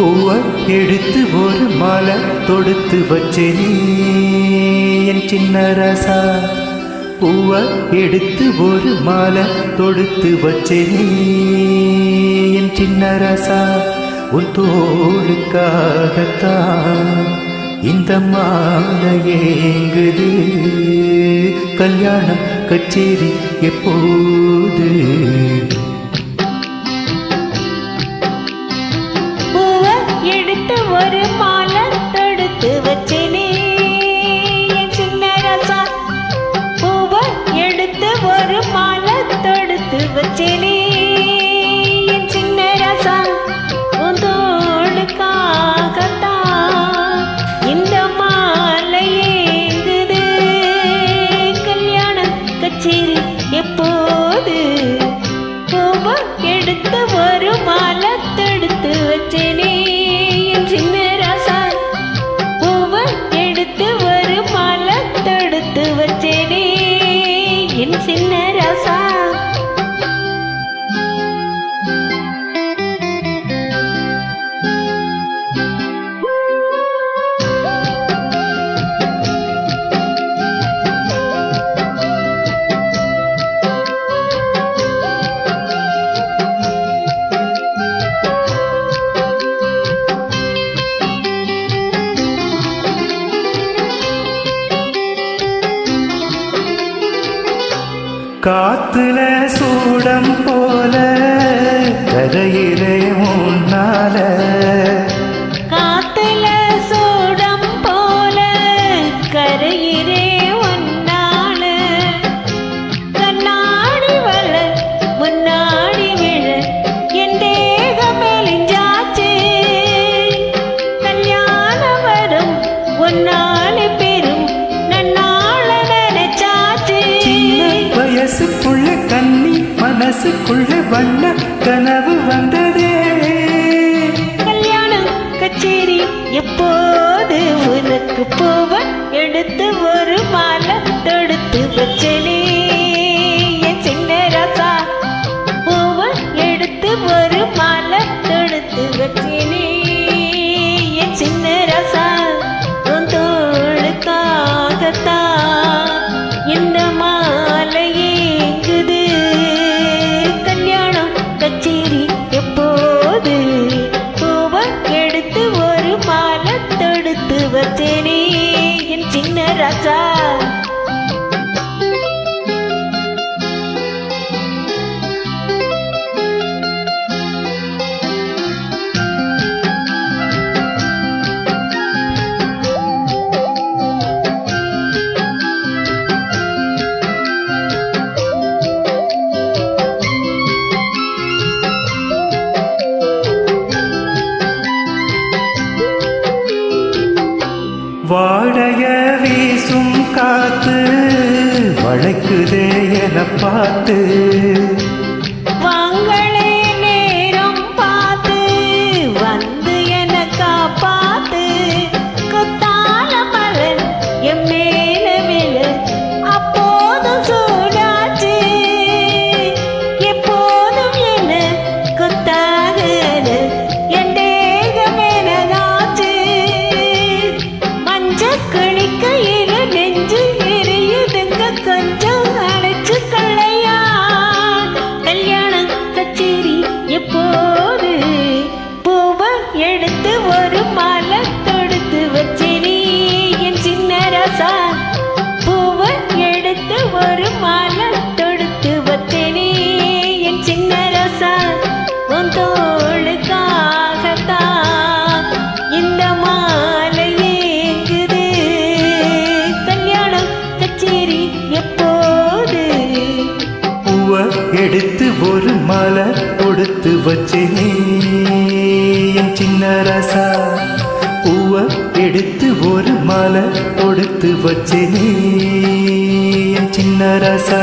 பூவ எடுத்து ஒரு மாலை தொடுத்து வச்சே நீ என் சின்ன ராசா. பூவ எடுத்து ஒரு மாலை தொடுத்து வச்சே நீ என் சின்ன ராசா. உன் தோளுக்காகத்தான் இந்த மாலை ஏங்குது. கல்யாணம் கச்சேரி எப்போது? எடுத்து ஒரு மாலை தொடுத்து வச்சேனே என் சின்ன ராசா. பூவ எடுத்து ஒரு மாலை தொடுத்து வச்சேனே என் சின்ன ராசா. உன் தோளுக்காகத்தான் இந்த மாலை ஏங்குது. கல்யாணம் கச்சேரி எப்போது? பூவ எடுத்து ஒரு மாலை தொடுத்து வச்சேனே சின்ன ராசா. பூவ எடுத்து ஒரு மாலை தொடுத்து வச்சேனே என் சின்ன ராசா. காத்துல சூடம் போல கரையிலே முன்னால. காத்துல சூடம் போல கரையிலே ஒன்னால. கண்ணாடி வள முன்னாடி விழ என் தேகம் மெலிஞ்சாச்சு. கல்யாணம் வரும் ஒன்னாலு பெரும் நன்னாள நினைச்சாச்சு. வயசுக்குள்ள கண்ணி மனசுக்குள்ள வண்ண கனவு வந்ததே. கல்யாணம் கச்சேரி எப்போது? உனக்கு பூவ எடுத்து ஒரு மாலை தொடுத்து வச்சேனே என் சின்ன ராசா. பூவ எடுத்து ஒரு மாலை தொடுத்து வச்சேனே என் சின்ன ராசா. உன் தோளுக்காகத்தான் இந்த மாலை ஏங்குது. கல்யாணம் கச்சேரி எப்போது? பூவ எடுத்து ஒரு மாலை தொடுத்து வச்சேனே என் சின்ன ராசா. வாடைய வீசும் காத்து வளைக்குதே என பார்த்து. வாங்களே நேரம் பார்த்து வந்து என காப்பாத்து. குத்தால மலர் என் மேல விழ அப்போதும் சூடாச்சு. எப்போதும் என்ன குத்தாகல என் தேகம் எனதாச்சு. மஞ்ச கிளிக்கையில நெஞ்சு எரியுதுங்க கொஞ்சம் அழைச்சு கள்ளையா. கல்யாணம் கச்சேரி எப்போது? பூவ எடுத்து ஒரு மாலை தொடுத்து வச்சேனே என் சின்ன ராசா. பூவ எடுத்து ஒரு மாலை தொடுத்து வச்சேனே என் சின்ன ராசா. உன் தோளுக்காகத்தான் இந்த மாலை ஏங்குது. கல்யாணம் கச்சேரி எப்போது? பூவ எடுத்து ஒரு மாலை தொடுத்து வச்சே நீ என் சின்ன ராசா. பூவ எடுத்து ஒரு மாலை தொடுத்து வச்சே நீ என் சின்ன ராசா.